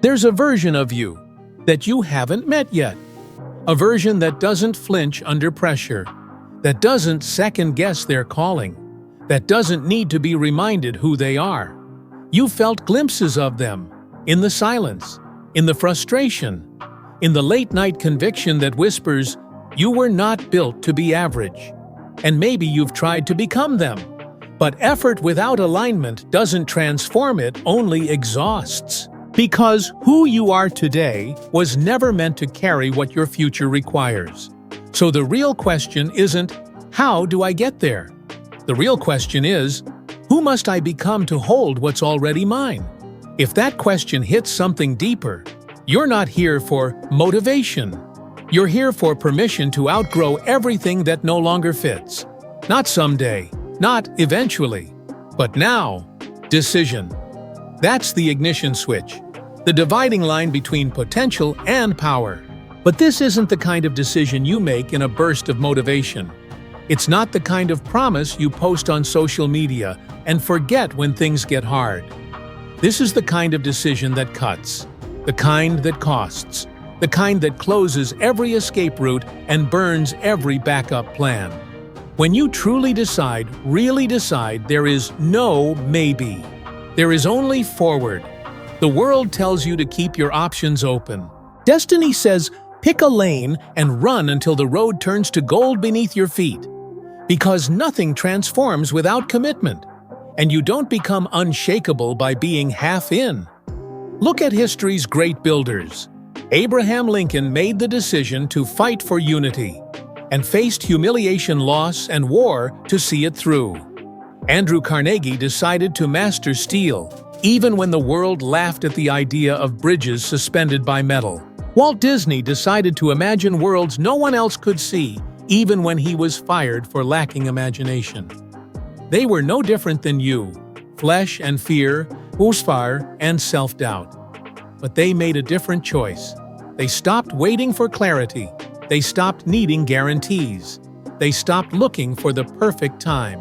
There's a version of you that you haven't met yet. A version that doesn't flinch under pressure, that doesn't second-guess their calling, that doesn't need to be reminded who they are. You felt glimpses of them, in the silence, in the frustration, in the late-night conviction that whispers, you were not built to be average. And maybe you've tried to become them. But effort without alignment doesn't transform it, only exhausts. Because who you are today was never meant to carry what your future requires. So the real question isn't, how do I get there? The real question is, who must I become to hold what's already mine? If that question hits something deeper, you're not here for motivation. You're here for permission to outgrow everything that no longer fits. Not someday, not eventually, but now. Decision. That's the ignition switch, the dividing line between potential and power. But this isn't the kind of decision you make in a burst of motivation. It's not the kind of promise you post on social media and forget when things get hard. This is the kind of decision that cuts, the kind that costs, the kind that closes every escape route and burns every backup plan. When you truly decide, really decide, there is no maybe. There is only forward. The world tells you to keep your options open. Destiny says, pick a lane and run until the road turns to gold beneath your feet. Because nothing transforms without commitment, and you don't become unshakable by being half in. Look at history's great builders. Abraham Lincoln made the decision to fight for unity, and faced humiliation, loss, and war to see it through. Andrew Carnegie decided to master steel, even when the world laughed at the idea of bridges suspended by metal. Walt Disney decided to imagine worlds no one else could see, even when he was fired for lacking imagination. They were no different than you, flesh and fear, usfar and self-doubt. But they made a different choice. They stopped waiting for clarity. They stopped needing guarantees. They stopped looking for the perfect time.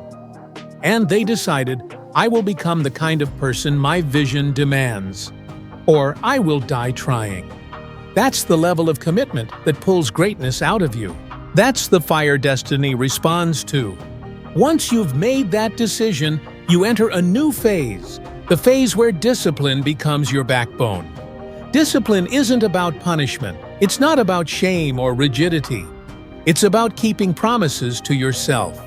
And they decided, I will become the kind of person my vision demands. Or I will die trying. That's the level of commitment that pulls greatness out of you. That's the fire destiny responds to. Once you've made that decision, you enter a new phase, the phase where discipline becomes your backbone. Discipline isn't about punishment. It's not about shame or rigidity. It's about keeping promises to yourself.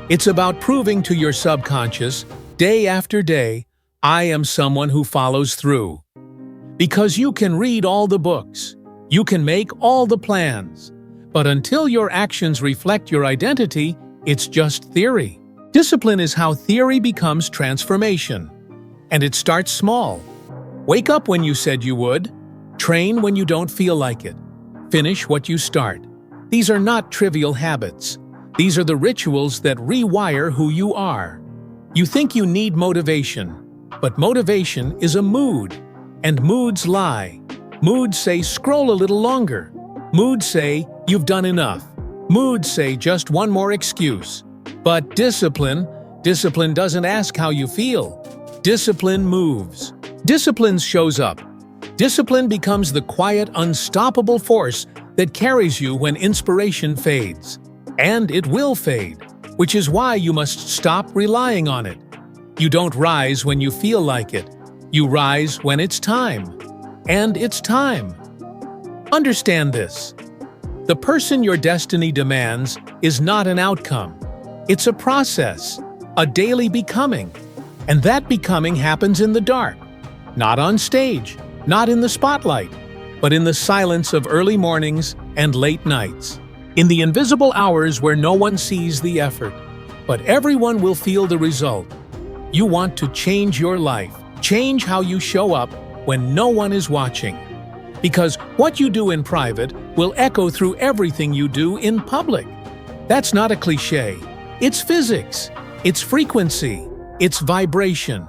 It's about proving to your subconscious, day after day, I am someone who follows through. Because you can read all the books, you can make all the plans, but until your actions reflect your identity, it's just theory. Discipline is how theory becomes transformation. And it starts small. Wake up when you said you would. Train when you don't feel like it. Finish what you start. These are not trivial habits. These are the rituals that rewire who you are. You think you need motivation, but motivation is a mood. And moods lie. Moods say scroll a little longer. Moods say you've done enough. Moods say just one more excuse. But discipline doesn't ask how you feel. Discipline moves. Discipline shows up. Discipline becomes the quiet, unstoppable force that carries you when inspiration fades. And it will fade, which is why you must stop relying on it. You don't rise when you feel like it. You rise when it's time. And it's time. Understand this. The person your destiny demands is not an outcome. It's a process, a daily becoming. And that becoming happens in the dark. Not on stage, not in the spotlight, but in the silence of early mornings and late nights. In the invisible hours where no one sees the effort, but everyone will feel the result. You want to change your life, change how you show up when no one is watching. Because what you do in private will echo through everything you do in public. That's not a cliché. It's physics. It's frequency. It's vibration.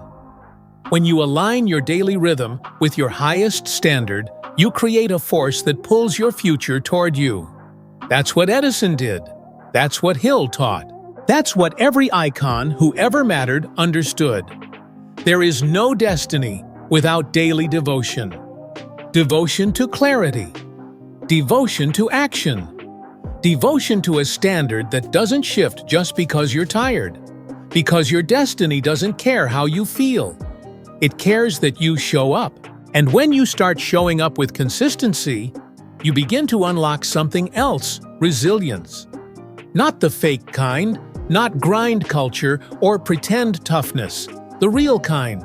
When you align your daily rhythm with your highest standard, you create a force that pulls your future toward you. That's what Edison did. That's what Hill taught. That's what every icon who ever mattered understood. There is no destiny without daily devotion. devotion to clarity, devotion to action, devotion to a standard that doesn't shift just because you're tired, because your destiny doesn't care how you feel. It cares that you show up. And when you start showing up with consistency, you begin to unlock something else, resilience. Not the fake kind, not grind culture or pretend toughness, the real kind.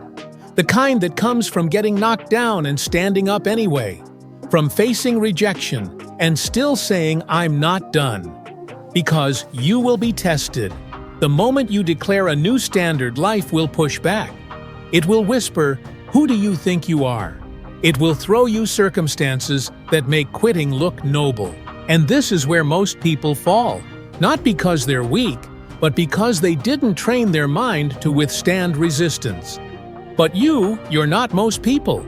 The kind that comes from getting knocked down and standing up anyway, from facing rejection and still saying, "I'm not done." Because you will be tested. The moment you declare a new standard, life will push back. It will whisper, "Who do you think you are?" It will throw you circumstances that make quitting look noble. And this is where most people fall, not because they're weak, but because they didn't train their mind to withstand resistance. But you're not most people.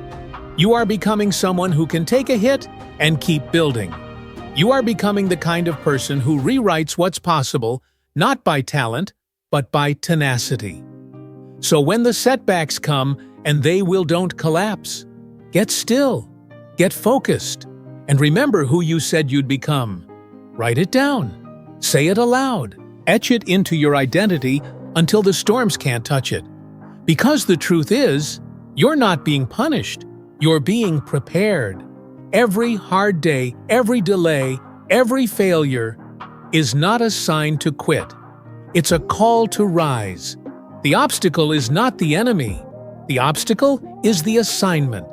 You are becoming someone who can take a hit and keep building. You are becoming the kind of person who rewrites what's possible, not by talent, but by tenacity. So when the setbacks come, and they don't collapse, get still, get focused, and remember who you said you'd become. Write it down, say it aloud, etch it into your identity until the storms can't touch it. Because the truth is, you're not being punished, you're being prepared. Every hard day, every delay, every failure is not a sign to quit. It's a call to rise. The obstacle is not the enemy. The obstacle is the assignment.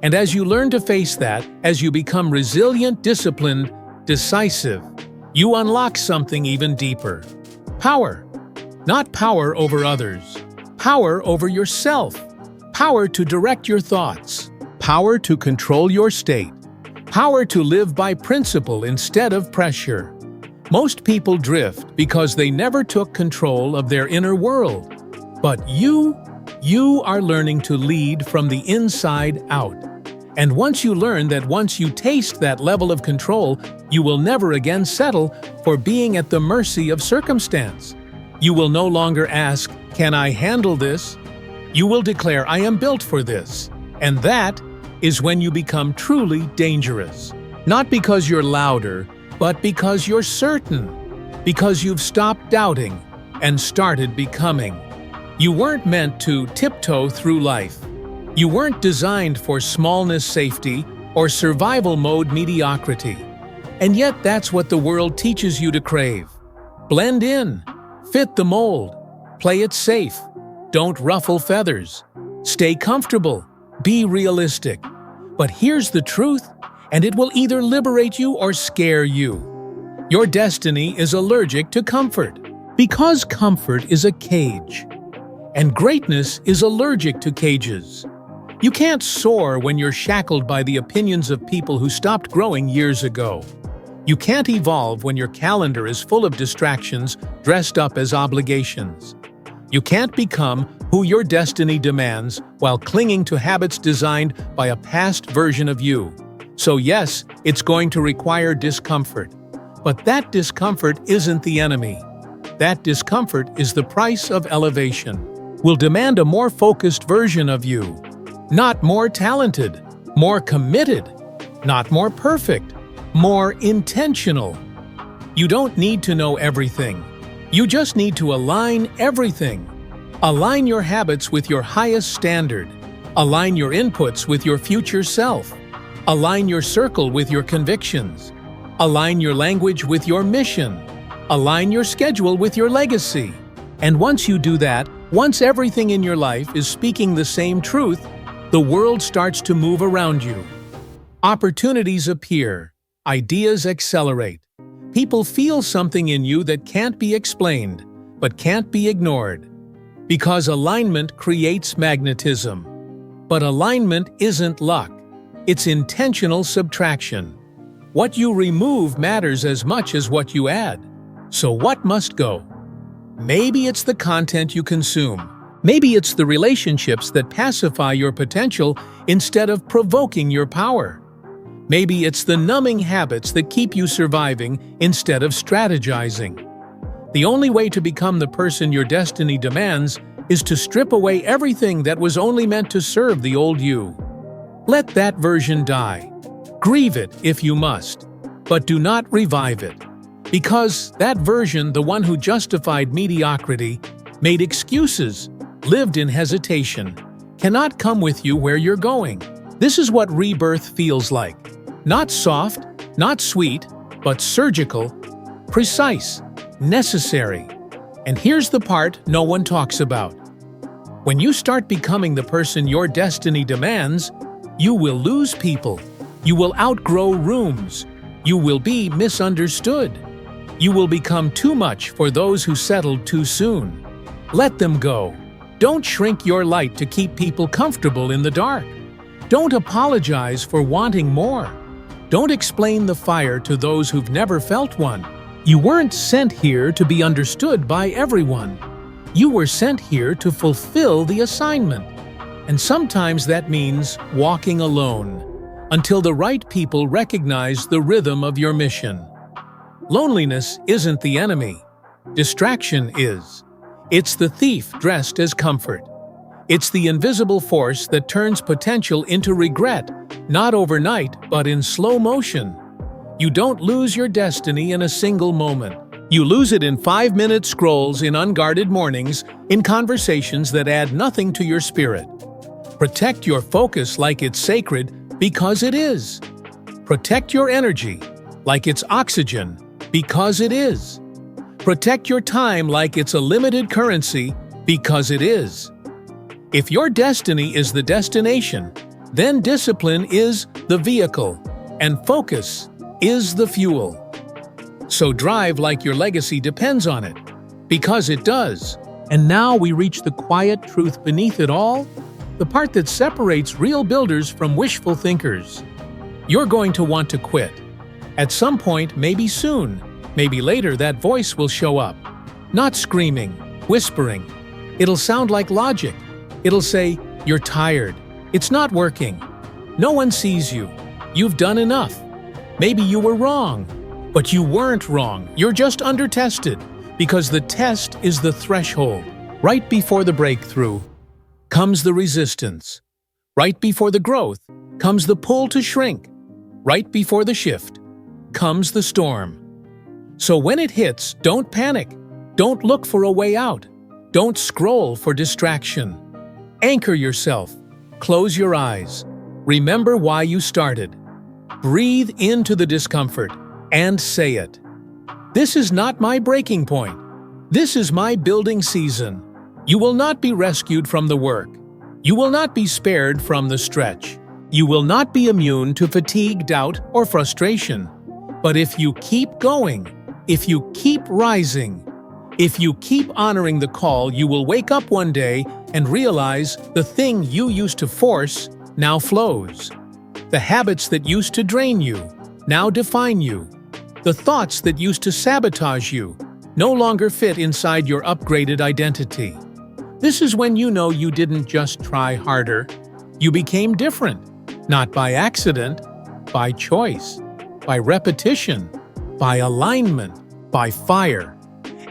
And as you learn to face that, as you become resilient, disciplined, decisive, you unlock something even deeper. Power. Not power over others. Power over yourself. Power to direct your thoughts. Power to control your state. Power to live by principle instead of pressure. Most people drift because they never took control of their inner world. But you are learning to lead from the inside out. And once you learn that once you taste that level of control, you will never again settle for being at the mercy of circumstance. You will no longer ask, "Can I handle this?" You will declare, "I am built for this." And that is when you become truly dangerous. Not because you're louder, but because you're certain. Because you've stopped doubting and started becoming. You weren't meant to tiptoe through life. You weren't designed for smallness safety or survival mode mediocrity. And yet that's what the world teaches you to crave. Blend in, fit the mold, play it safe, don't ruffle feathers, stay comfortable, be realistic. But here's the truth, and it will either liberate you or scare you. Your destiny is allergic to comfort, because comfort is a cage. And greatness is allergic to cages. You can't soar when you're shackled by the opinions of people who stopped growing years ago. You can't evolve when your calendar is full of distractions dressed up as obligations. You can't become who your destiny demands while clinging to habits designed by a past version of you. So yes, it's going to require discomfort. But that discomfort isn't the enemy. That discomfort is the price of elevation. Will demand a more focused version of you. Not more talented, more committed, not more perfect, more intentional. You don't need to know everything. You just need to align everything. Align your habits with your highest standard. Align your inputs with your future self. Align your circle with your convictions. Align your language with your mission. Align your schedule with your legacy. And once you do that, once everything in your life is speaking the same truth, the world starts to move around you. Opportunities appear. Ideas accelerate. People feel something in you that can't be explained, but can't be ignored. Because alignment creates magnetism. But alignment isn't luck. It's intentional subtraction. What you remove matters as much as what you add. So what must go? Maybe it's the content you consume. Maybe it's the relationships that pacify your potential instead of provoking your power. Maybe it's the numbing habits that keep you surviving instead of strategizing. The only way to become the person your destiny demands is to strip away everything that was only meant to serve the old you. Let that version die. Grieve it if you must, but do not revive it. Because that version, the one who justified mediocrity, made excuses, lived in hesitation, cannot come with you where you're going. This is what rebirth feels like. Not soft, not sweet, but surgical, precise, necessary. And here's the part no one talks about. When you start becoming the person your destiny demands, you will lose people. You will outgrow rooms. You will be misunderstood. You will become too much for those who settled too soon. Let them go. Don't shrink your light to keep people comfortable in the dark. Don't apologize for wanting more. Don't explain the fire to those who've never felt one. You weren't sent here to be understood by everyone. You were sent here to fulfill the assignment. And sometimes that means walking alone, until the right people recognize the rhythm of your mission. Loneliness isn't the enemy. Distraction is. It's the thief dressed as comfort. It's the invisible force that turns potential into regret, not overnight, but in slow motion. You don't lose your destiny in a single moment. You lose it in 5-minute scrolls, in unguarded mornings, in conversations that add nothing to your spirit. Protect your focus like it's sacred, because it is. Protect your energy like it's oxygen, because it is. Protect your time like it's a limited currency, because it is. If your destiny is the destination, then discipline is the vehicle, and focus is the fuel. So drive like your legacy depends on it, because it does. And now we reach the quiet truth beneath it all, the part that separates real builders from wishful thinkers. You're going to want to quit. At some point, maybe soon, maybe later, that voice will show up. Not screaming, whispering. It'll sound like logic. It'll say, "You're tired. It's not working. No one sees you. You've done enough. Maybe you were wrong." But you weren't wrong. You're just under-tested, because the test is the threshold. Right before the breakthrough comes the resistance. Right before the growth comes the pull to shrink. Right before the shift comes the storm. So when it hits, don't panic. Don't look for a way out. Don't scroll for distraction. Anchor yourself. Close your eyes. Remember why you started. Breathe into the discomfort and say it. This is not my breaking point. This is my building season. You will not be rescued from the work. You will not be spared from the stretch. You will not be immune to fatigue, doubt, or frustration. But if you keep going, if you keep rising, if you keep honoring the call, you will wake up one day and realize the thing you used to force now flows. The habits that used to drain you now define you. The thoughts that used to sabotage you no longer fit inside your upgraded identity. This is when you know you didn't just try harder. You became different, not by accident, by choice, by repetition, by alignment, by fire.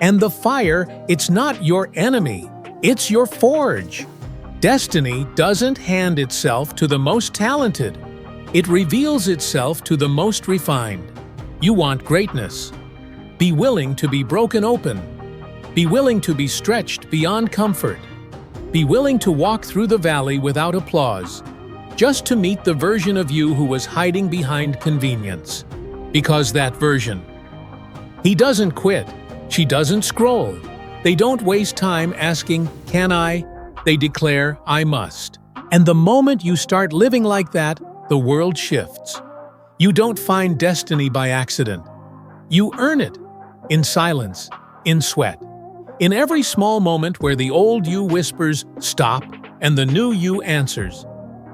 And the fire, it's not your enemy, it's your forge. Destiny doesn't hand itself to the most talented. It reveals itself to the most refined. You want greatness. Be willing to be broken open. Be willing to be stretched beyond comfort. Be willing to walk through the valley without applause, just to meet the version of you who was hiding behind convenience. Because that version, he doesn't quit. She doesn't scroll. They don't waste time asking, "Can I?" They declare, "I must." And the moment you start living like that, the world shifts. You don't find destiny by accident. You earn it, in silence, in sweat. In every small moment where the old you whispers, "Stop," and the new you answers,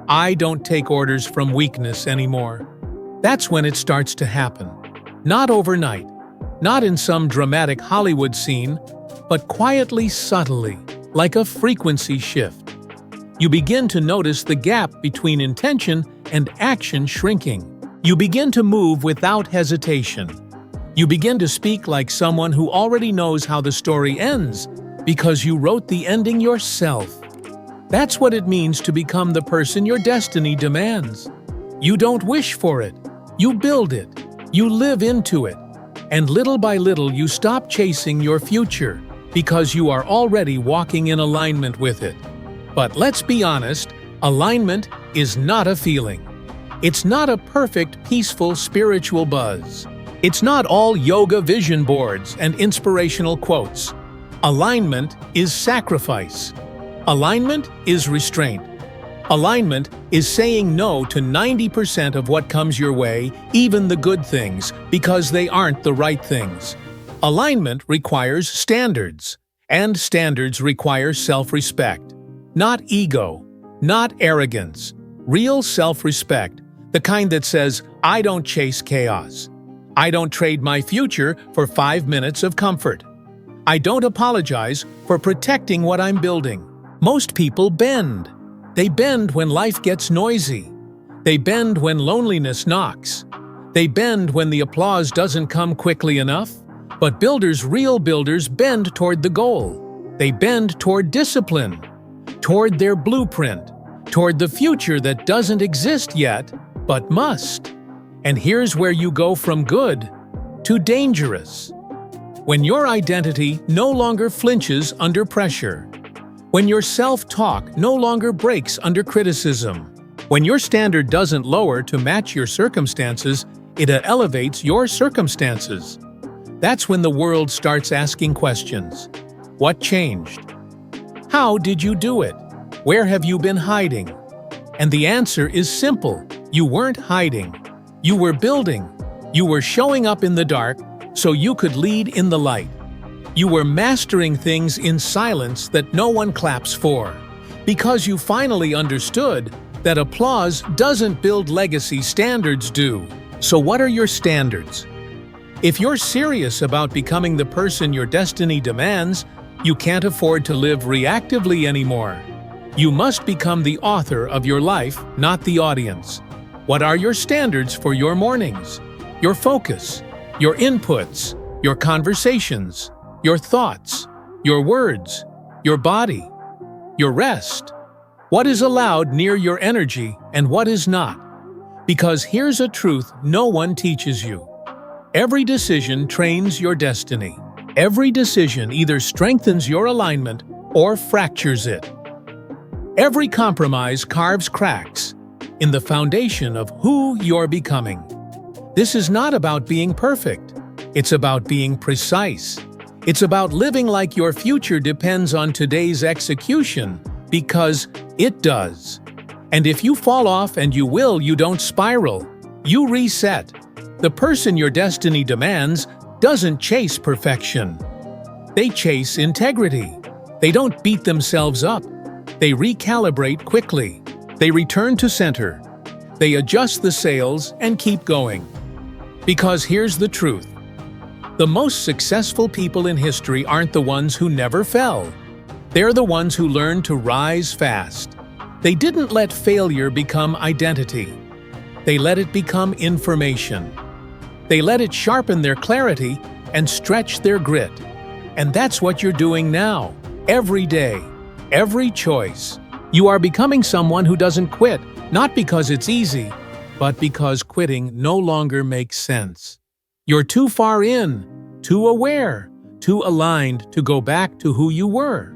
"I don't take orders from weakness anymore." That's when it starts to happen. Not overnight, not in some dramatic Hollywood scene, but quietly, subtly, like a frequency shift. You begin to notice the gap between intention and action shrinking. You begin to move without hesitation. You begin to speak like someone who already knows how the story ends, because you wrote the ending yourself. That's what it means to become the person your destiny demands. You don't wish for it. You build it. You live into it. And little by little you stop chasing your future because you are already walking in alignment with it. But let's be honest, alignment is not a feeling. It's not a perfect, peaceful spiritual buzz. It's not all yoga vision boards and inspirational quotes. Alignment is sacrifice. Alignment is restraint. Alignment is saying no to 90% of what comes your way, even the good things, because they aren't the right things. Alignment requires standards, and standards require self-respect. Not ego, not arrogance. Real self-respect, the kind that says, I don't chase chaos. I don't trade my future for 5 minutes of comfort. I don't apologize for protecting what I'm building. Most people bend. They bend when life gets noisy. They bend when loneliness knocks. They bend when the applause doesn't come quickly enough. But builders, real builders, bend toward the goal. They bend toward discipline, toward their blueprint, toward the future that doesn't exist yet, but must. And here's where you go from good to dangerous. When your identity no longer flinches under pressure. When your self-talk no longer breaks under criticism. When your standard doesn't lower to match your circumstances, it elevates your circumstances. That's when the world starts asking questions. What changed? How did you do it? Where have you been hiding? And the answer is simple. You weren't hiding. You were building. You were showing up in the dark so you could lead in the light. You were mastering things in silence that no one claps for, because you finally understood that applause doesn't build legacy, standards do. So what are your standards? If you're serious about becoming the person your destiny demands, you can't afford to live reactively anymore. You must become the author of your life, not the audience. What are your standards for your mornings, your focus, your inputs, your conversations, your thoughts, your words, your body, your rest? What is allowed near your energy and what is not? Because here's a truth no one teaches you. Every decision trains your destiny. Every decision either strengthens your alignment or fractures it. Every compromise carves cracks in the foundation of who you're becoming. This is not about being perfect. It's about being precise. It's about living like your future depends on today's execution, because it does. And if you fall off, and you will, you don't spiral. You reset. The person your destiny demands doesn't chase perfection. They chase integrity. They don't beat themselves up. They recalibrate quickly. They return to center. They adjust the sails and keep going. Because here's the truth. The most successful people in history aren't the ones who never fell. They're the ones who learned to rise fast. They didn't let failure become identity. They let it become information. They let it sharpen their clarity and stretch their grit. And that's what you're doing now, every day, every choice. You are becoming someone who doesn't quit, not because it's easy, but because quitting no longer makes sense. You're too far in, too aware, too aligned to go back to who you were.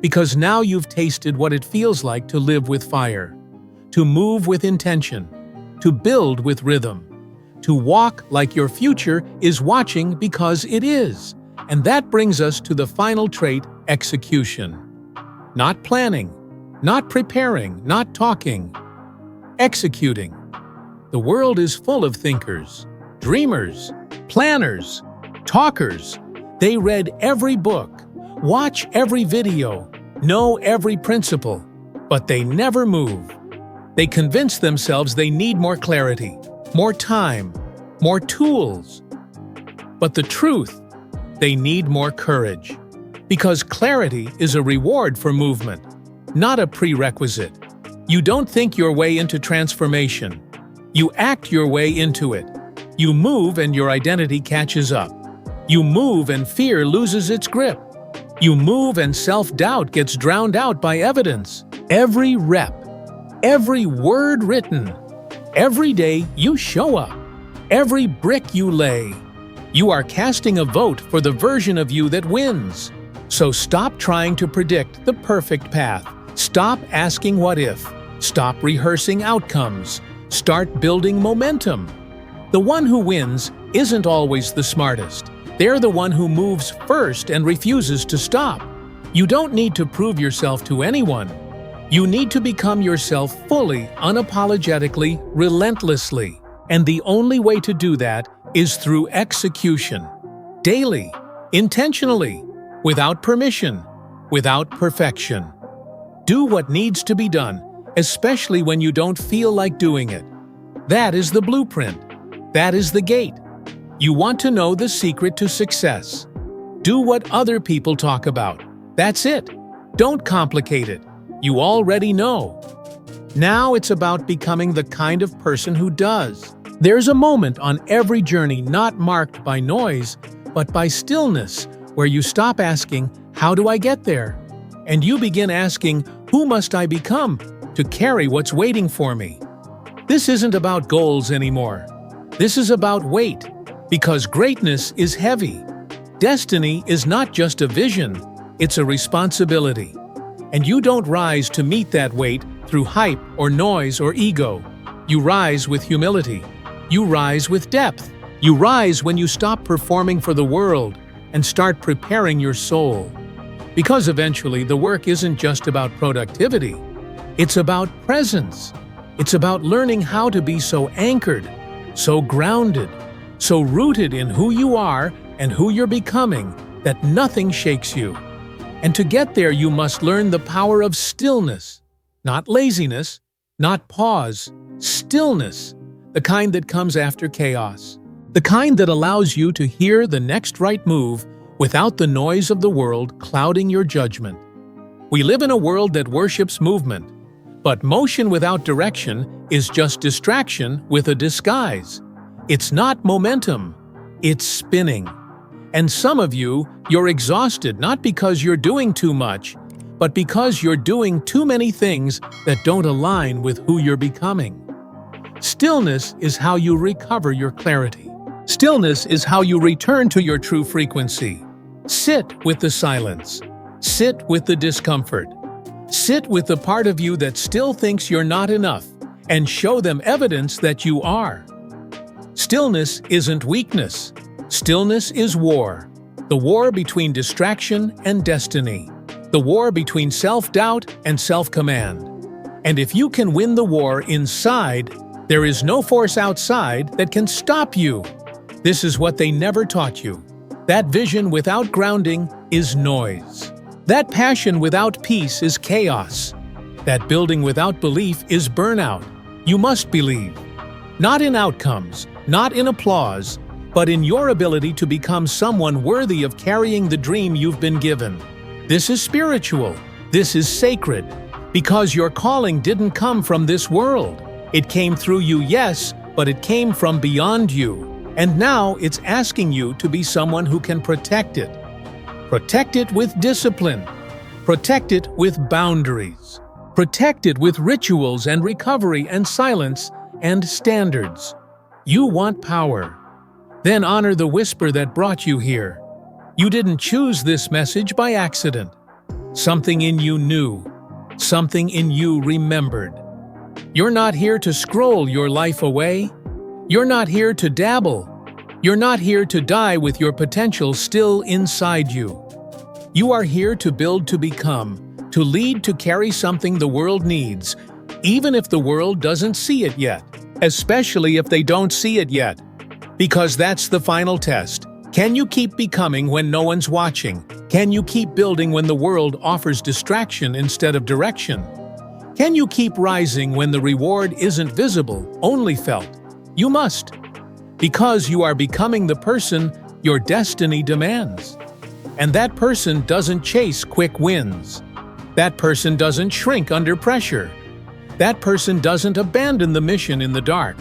Because now you've tasted what it feels like to live with fire, to move with intention, to build with rhythm, to walk like your future is watching because it is. And that brings us to the final trait, execution. Not planning, not preparing, not talking. Executing. The world is full of thinkers, dreamers, planners, talkers. They read every book, watch every video, know every principle, but they never move. They convince themselves they need more clarity, more time, more tools. But the truth, they need more courage. Because clarity is a reward for movement, not a prerequisite. You don't think your way into transformation. You act your way into it. You move and your identity catches up. You move and fear loses its grip. You move and self-doubt gets drowned out by evidence. Every rep, every word written, every day you show up, every brick you lay, you are casting a vote for the version of you that wins. So stop trying to predict the perfect path. Stop asking what if. Stop rehearsing outcomes. Start building momentum. The one who wins isn't always the smartest. They're the one who moves first and refuses to stop. You don't need to prove yourself to anyone. You need to become yourself fully, unapologetically, relentlessly. And the only way to do that is through execution. Daily, intentionally, without permission, without perfection. Do what needs to be done, especially when you don't feel like doing it. That is the blueprint. That is the gate. You want to know the secret to success. Do what other people talk about. That's it. Don't complicate it. You already know. Now it's about becoming the kind of person who does. There's a moment on every journey not marked by noise, but by stillness, where you stop asking, "How do I get there?" And you begin asking, "Who must I become to carry what's waiting for me?" This isn't about goals anymore. This is about weight, because greatness is heavy. Destiny is not just a vision, it's a responsibility. And you don't rise to meet that weight through hype or noise or ego. You rise with humility. You rise with depth. You rise when you stop performing for the world and start preparing your soul. Because eventually the work isn't just about productivity. It's about presence. It's about learning how to be so anchored, so grounded, so rooted in who you are and who you're becoming that nothing shakes you. And to get there, you must learn the power of stillness. Not laziness, not pause, stillness, the kind that comes after chaos. The kind that allows you to hear the next right move without the noise of the world clouding your judgment. We live in a world that worships movement, but motion without direction is just distraction with a disguise. It's not momentum, it's spinning. And some of you, you're exhausted not because you're doing too much, but because you're doing too many things that don't align with who you're becoming. Stillness is how you recover your clarity. Stillness is how you return to your true frequency. Sit with the silence. Sit with the discomfort. Sit with the part of you that still thinks you're not enough, and show them evidence that you are. Stillness isn't weakness. Stillness is war. The war between distraction and destiny. The war between self-doubt and self-command. And if you can win the war inside, there is no force outside that can stop you. This is what they never taught you. That vision without grounding is noise. That passion without peace is chaos. That building without belief is burnout. You must believe. Not in outcomes, not in applause, but in your ability to become someone worthy of carrying the dream you've been given. This is spiritual. This is sacred. Because your calling didn't come from this world. It came through you, yes, but it came from beyond you. And now it's asking you to be someone who can protect it. Protect it with discipline. Protect it with boundaries. Protect it with rituals and recovery and silence and standards. You want power. Then honor the whisper that brought you here. You didn't choose this message by accident. Something in you knew. Something in you remembered. You're not here to scroll your life away. You're not here to dabble. You're not here to die with your potential still inside you. You are here to build to become, to lead to carry something the world needs, even if the world doesn't see it yet, especially if they don't see it yet. Because that's the final test. Can you keep becoming when no one's watching? Can you keep building when the world offers distraction instead of direction? Can you keep rising when the reward isn't visible, only felt? You must. Because you are becoming the person your destiny demands. And that person doesn't chase quick wins. That person doesn't shrink under pressure. That person doesn't abandon the mission in the dark.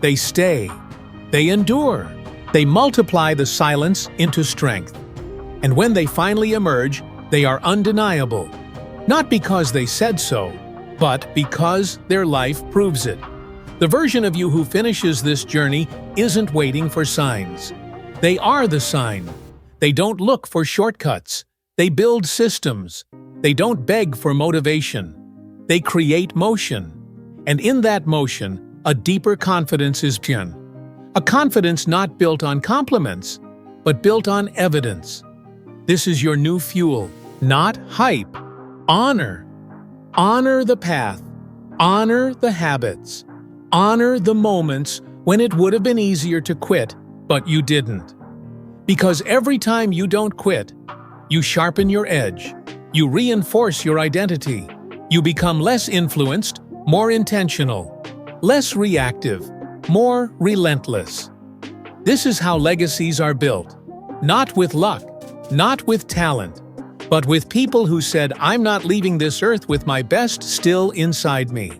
They stay. They endure. They multiply the silence into strength. And when they finally emerge, they are undeniable. Not because they said so, but because their life proves it. The version of you who finishes this journey isn't waiting for signs. They are the sign. They don't look for shortcuts. They build systems. They don't beg for motivation. They create motion. And in that motion, a deeper confidence is born. A confidence not built on compliments, but built on evidence. This is your new fuel, not hype. Honor. Honor the path. Honor the habits. Honor the moments when it would have been easier to quit, but you didn't. Because every time you don't quit, you sharpen your edge. You reinforce your identity. You become less influenced, more intentional, less reactive, more relentless. This is how legacies are built. Not with luck, not with talent, but with people who said, "I'm not leaving this earth with my best still inside me."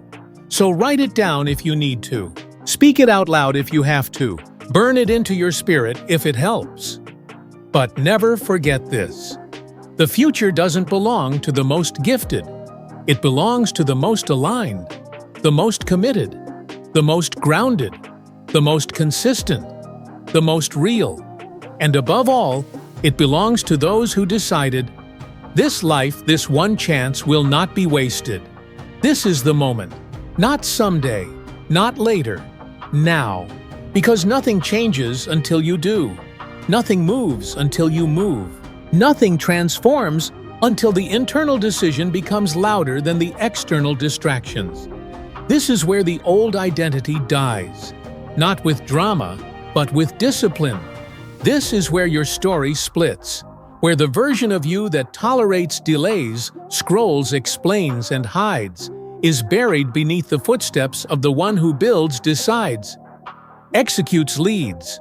So write it down if you need to. Speak it out loud if you have to. Burn it into your spirit if it helps. But never forget this. The future doesn't belong to the most gifted. It belongs to the most aligned, the most committed, the most grounded, the most consistent, the most real. And above all, it belongs to those who decided, this life, this one chance will not be wasted. This is the moment. Not someday, not later, now. Because nothing changes until you do. Nothing moves until you move. Nothing transforms until the internal decision becomes louder than the external distractions. This is where the old identity dies. Not with drama, but with discipline. This is where your story splits. Where the version of you that tolerates delays, scrolls, explains, and hides is buried beneath the footsteps of the one who builds, decides, executes, leads.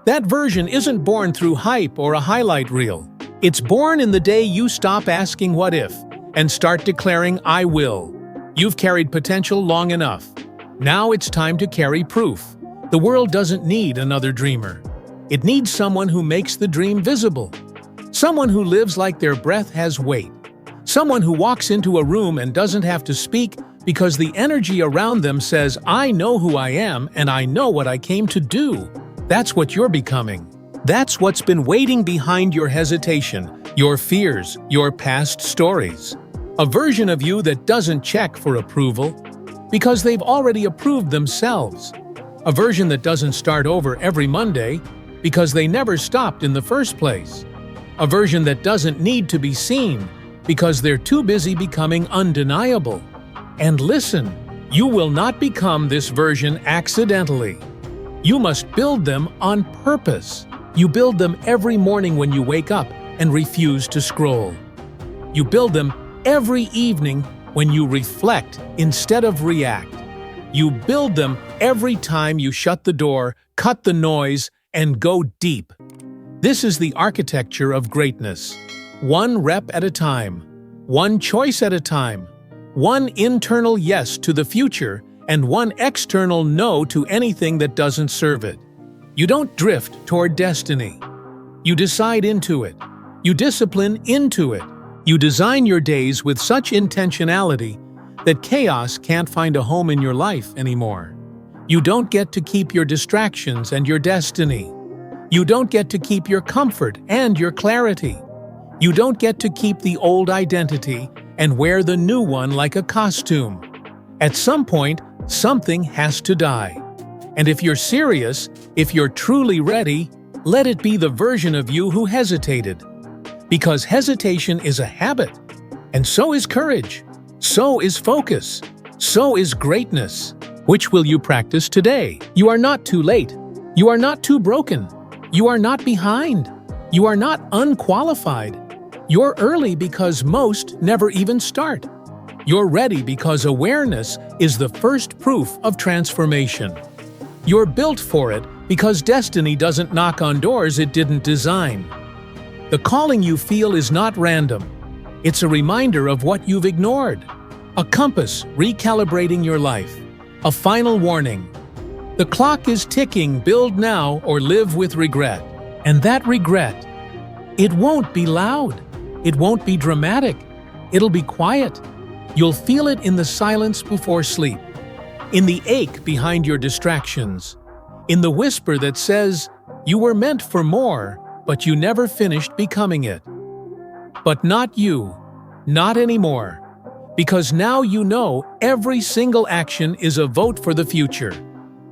That version isn't born through hype or a highlight reel. It's born in the day you stop asking what if and start declaring I will. You've carried potential long enough. Now it's time to carry proof. The world doesn't need another dreamer. It needs someone who makes the dream visible. Someone who lives like their breath has weight. Someone who walks into a room and doesn't have to speak because the energy around them says, I know who I am and I know what I came to do. That's what you're becoming. That's what's been waiting behind your hesitation, your fears, your past stories. A version of you that doesn't check for approval because they've already approved themselves. A version that doesn't start over every Monday because they never stopped in the first place. A version that doesn't need to be seen because they're too busy becoming undeniable. And listen, you will not become this version accidentally. You must build them on purpose. You build them every morning when you wake up and refuse to scroll. You build them every evening when you reflect instead of react. You build them every time you shut the door, cut the noise, and go deep. This is the architecture of greatness. One rep at a time, one choice at a time, one internal yes to the future, and one external no to anything that doesn't serve it. You don't drift toward destiny. You decide into it. You discipline into it. You design your days with such intentionality that chaos can't find a home in your life anymore. You don't get to keep your distractions and your destiny. You don't get to keep your comfort and your clarity. You don't get to keep the old identity and wear the new one like a costume. At some point, something has to die. And if you're serious, if you're truly ready, let it be the version of you who hesitated. Because hesitation is a habit, and so is courage, so is focus, so is greatness. Which will you practice today? You are not too late. You are not too broken. You are not behind. You are not unqualified. You're early because most never even start. You're ready because awareness is the first proof of transformation. You're built for it because destiny doesn't knock on doors it didn't design. The calling you feel is not random. It's a reminder of what you've ignored. A compass recalibrating your life. A final warning. The clock is ticking, build now or live with regret. And that regret, It won't be loud. It won't be dramatic. It'll be quiet. You'll feel it in the silence before sleep, in the ache behind your distractions, in the whisper that says, "You were meant for more, but you never finished becoming it." But not you, not anymore, because now you know every single action is a vote for the future.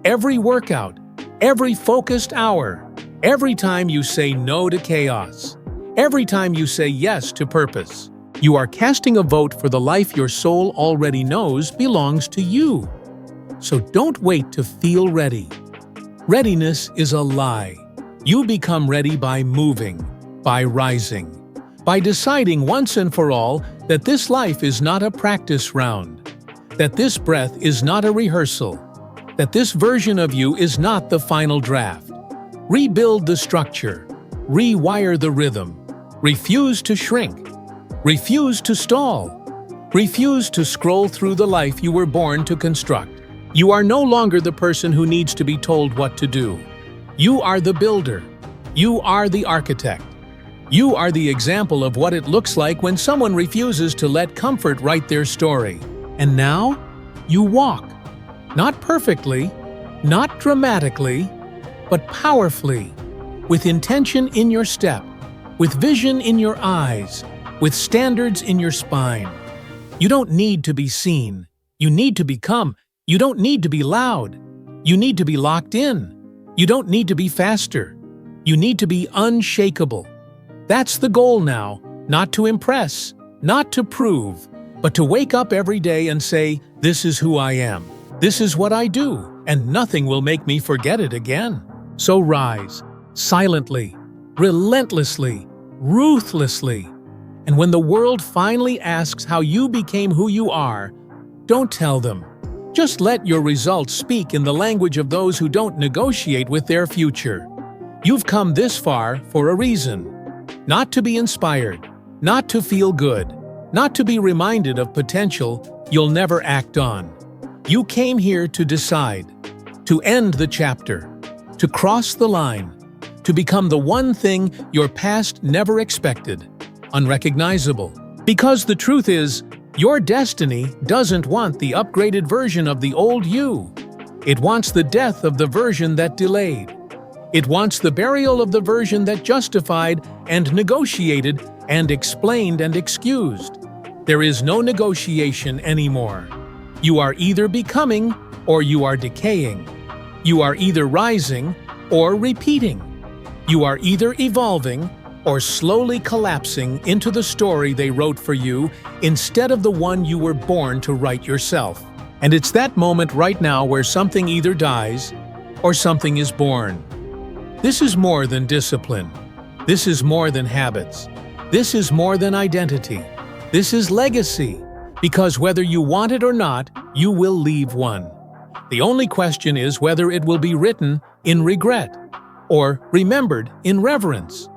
Every workout, every focused hour, every time you say no to chaos, every time you say yes to purpose, you are casting a vote for the life your soul already knows belongs to you. So don't wait to feel ready. Readiness is a lie. You become ready by moving, by rising, by deciding once and for all that this life is not a practice round, that this breath is not a rehearsal, that this version of you is not the final draft. Rebuild the structure, rewire the rhythm, refuse to shrink, refuse to stall, refuse to scroll through the life you were born to construct. You are no longer the person who needs to be told what to do. You are the builder. You are the architect. You are the example of what it looks like when someone refuses to let comfort write their story. And now, you walk. Not perfectly, not dramatically, but powerfully, with intention in your step, with vision in your eyes, with standards in your spine. You don't need to be seen. You need to become. You don't need to be loud. You need to be locked in. You don't need to be faster. You need to be unshakable. That's the goal now, not to impress, not to prove, but to wake up every day and say, "This is who I am. This is what I do, and nothing will make me forget it again." So rise, silently, relentlessly, ruthlessly. And when the world finally asks how you became who you are, don't tell them. Just let your results speak in the language of those who don't negotiate with their future. You've come this far for a reason. Not to be inspired, not to feel good, not to be reminded of potential you'll never act on. You came here to decide, to end the chapter, to cross the line, to become the one thing your past never expected, unrecognizable. Because the truth is, your destiny doesn't want the upgraded version of the old you. It wants the death of the version that delayed. It wants the burial of the version that justified and negotiated and explained and excused. There is no negotiation anymore. You are either becoming or you are decaying. You are either rising or repeating. You are either evolving or slowly collapsing into the story they wrote for you instead of the one you were born to write yourself. And it's that moment right now where something either dies or something is born. This is more than discipline. This is more than habits. This is more than identity. This is legacy. Because whether you want it or not, you will leave one. The only question is whether it will be written in regret or remembered in reverence.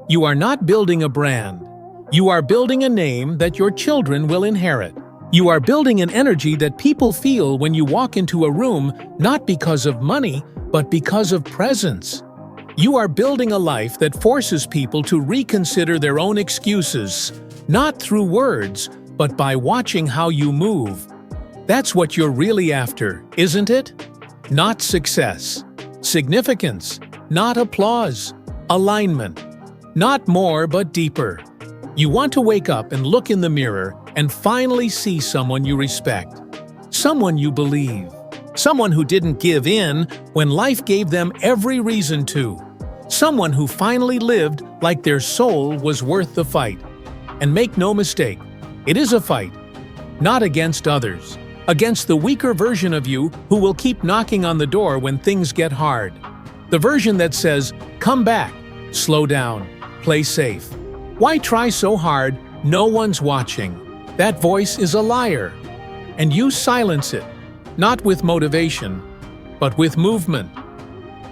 You are not building a brand. You are building a name that your children will inherit. You are building an energy that people feel when you walk into a room, not because of money, but because of presence. You are building a life that forces people to reconsider their own excuses, not through words, but by watching how you move. That's what you're really after, isn't it? Not success. Significance. Not applause. Alignment. Not more, but deeper. You want to wake up and look in the mirror and finally see someone you respect. Someone you believe. Someone who didn't give in when life gave them every reason to. Someone who finally lived like their soul was worth the fight. And make no mistake, it is a fight. Not against others. Against the weaker version of you who will keep knocking on the door when things get hard. The version that says, "Come back, slow down, play safe. Why try so hard? No one's watching." That voice is a liar. And you silence it, not with motivation, but with movement.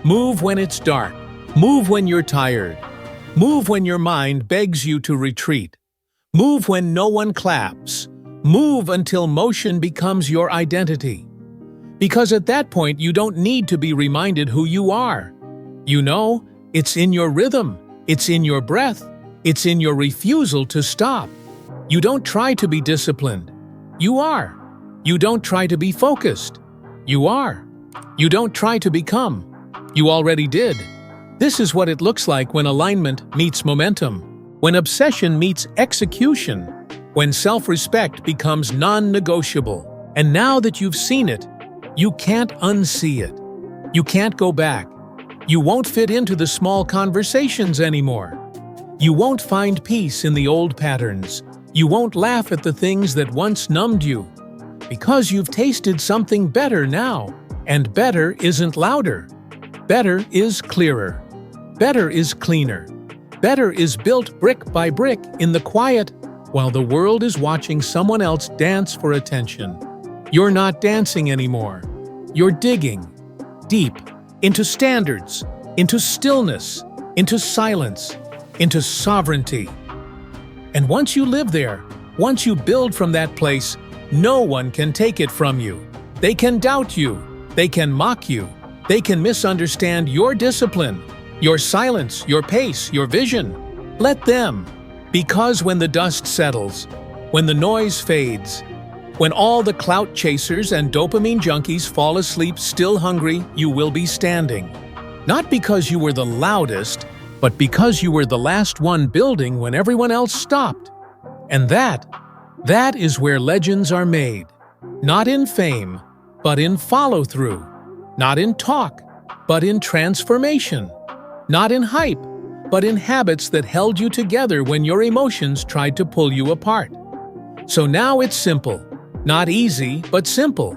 Move when it's dark. Move when you're tired. Move when your mind begs you to retreat. Move when no one claps. Move until motion becomes your identity. Because at that point, you don't need to be reminded who you are. You know, it's in your rhythm, it's in your breath, It's in your refusal to stop. You don't try to be disciplined. You are. You don't try to be focused. You are. You don't try to become. You already did. This is what it looks like when alignment meets momentum, when obsession meets execution, when self-respect becomes non-negotiable. And now that you've seen it, you can't unsee it. You can't go back. You won't fit into the small conversations anymore. You won't find peace in the old patterns. You won't laugh at the things that once numbed you. Because you've tasted something better now. And better isn't louder. Better is clearer. Better is cleaner. Better is built brick by brick in the quiet while the world is watching someone else dance for attention. You're not dancing anymore. You're digging deep into standards, into stillness, into silence, into sovereignty. And once you live there, once you build from that place, no one can take it from you. They can doubt you. They can mock you. They can misunderstand your discipline, your silence, your pace, your vision. Let them. Because when the dust settles, when the noise fades, when all the clout chasers and dopamine junkies fall asleep still hungry, you will be standing. Not because you were the loudest, but because you were the last one building when everyone else stopped. And that is where legends are made. Not in fame, but in follow-through. Not in talk, but in transformation. Not in hype, but in habits that held you together when your emotions tried to pull you apart. So now it's simple. Not easy, but simple.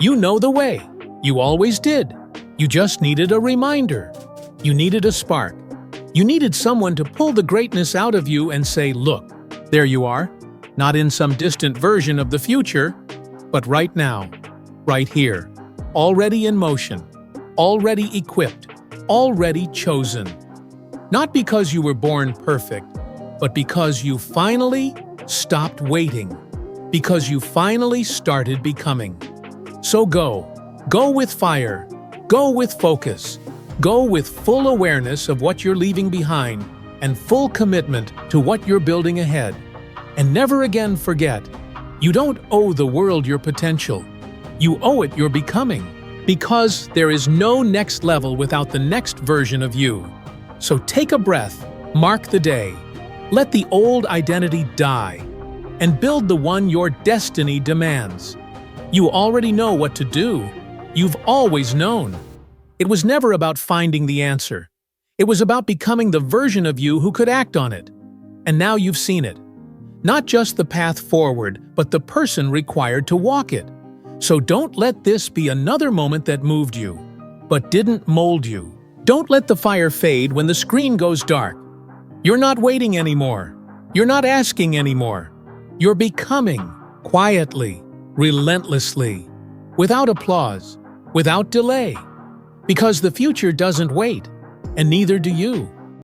You know the way. You always did. You just needed a reminder. You needed a spark. You needed someone to pull the greatness out of you and say, look, there you are. Not in some distant version of the future, but right now, right here. Already in motion, already equipped, already chosen. Not because you were born perfect, but because you finally stopped waiting, because you finally started becoming. So go with fire, go with focus, go with full awareness of what you're leaving behind and full commitment to what you're building ahead. And never again forget, you don't owe the world your potential. You owe it your becoming, because there is no next level without the next version of you. So take a breath, mark the day, let the old identity die, and build the one your destiny demands. You already know what to do. You've always known. It was never about finding the answer. It was about becoming the version of you who could act on it. And now you've seen it. Not just the path forward, but the person required to walk it. So don't let this be another moment that moved you, but didn't mold you. Don't let the fire fade when the screen goes dark. You're not waiting anymore. You're not asking anymore. You're becoming, quietly, relentlessly, without applause, without delay. Because the future doesn't wait, and neither do you.